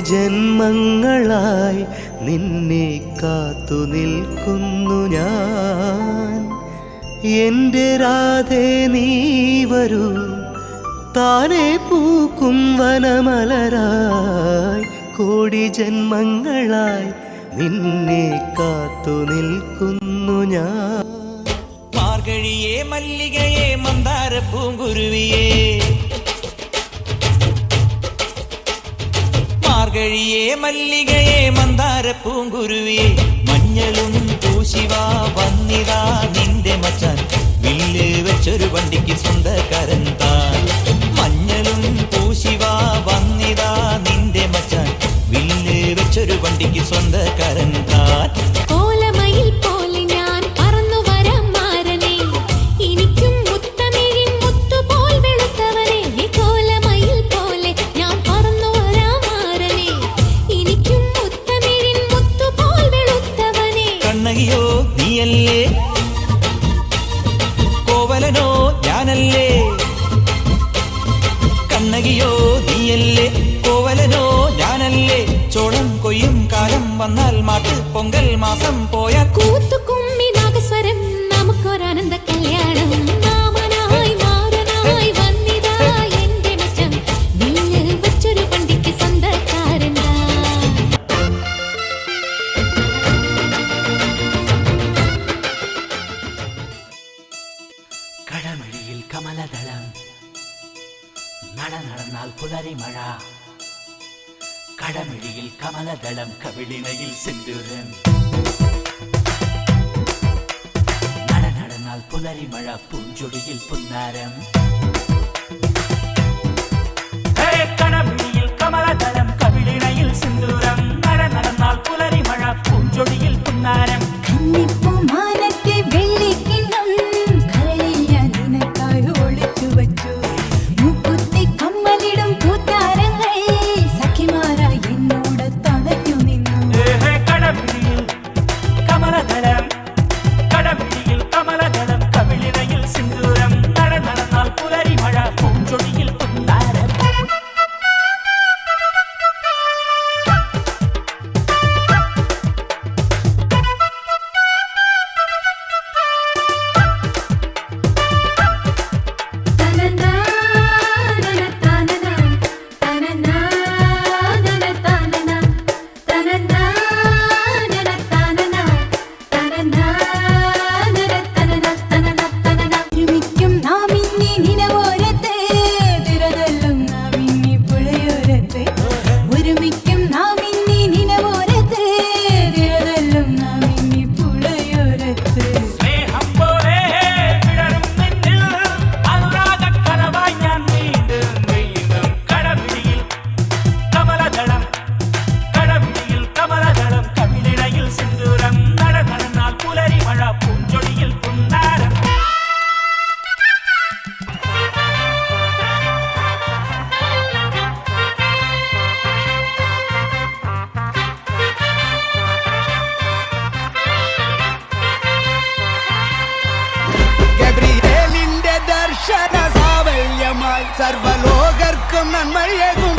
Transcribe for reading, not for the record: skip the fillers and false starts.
ജന്മങ്ങളായി നിന്നെ കാത്തു നിൽക്കുന്നു ഞാൻ. എൻ്റെ രാധേ നീ വരൂ, താനെ പൂക്കും വനമലരായി. കോടി ജന്മങ്ങളായി നിന്നെ കാത്തു നിൽക്കുന്നു ഞാൻ. മാർഗഴിയേ മല്ലികയെ മന്ദാര പൂങ്കുരുവിയേ, മാർഗഴിയേ മല്ലികയെ മന്ദാര പൂങ്കുരുവിയെ, മഞ്ഞളും പൂശിവാ വന്നിതാ നിന്റെ മച്ചാൻ, വില്ല് വെച്ചൊരു വണ്ടിക്ക് സ്വന്തക്കാരൻ താൻ. മഞ്ഞളും പൂശിവാ വന്നിതാ നിന്റെ മച്ചാൻ, വില്ല് വെച്ചൊരു വണ്ടിക്ക് സ്വന്തക്കാരൻ താൻ. കണ്ണകിയോ നീയല്ലേ, കോവലനോ ഞാനല്ലേ. കണ്ണകിയോ നീയല്ലേ, കോവലനോ ഞാനല്ലേ. ചോളം കൊയ്യും കാലം വന്നാൽ മാട്ട് പൊങ്കൽ മാസം പോയ കൂത്തുകുമ്മി നാഗസ്വരം നമുക്കൊരാനന്ദ കല്യാണം. മാമനായി മാരനായി വന്നിതാ എന്റെ മച്ചം, വില്ല് വെച്ചൊരു വണ്ടിക്ക് സ്വന്തക്കാരൻ. കടമഴിയിൽ കമലദളം, നട നടന്നാൽ പുലരിമഴ. കടമഴിയിൽ കമലദളം, കവിളിണയിൽ സിന്ദൂരം. നട നടന്നാൽ പുലരിമഴ, പൂഞ്ചൊടിയിൽ പുന്നാരം. കടമഴിയിൽ കമലദളം, കവിളിണയിൽ സിന്ദൂരം. നട നടന്നാൽ പുലരിമഴ, പൂഞ്ചൊടിയിൽ പുന്നാരം. കമലദളം, കവിളിണയിൽ സിന്ദൂരം. നട നടന്നാൽ സർവലോകർക്കും നന്മയേകും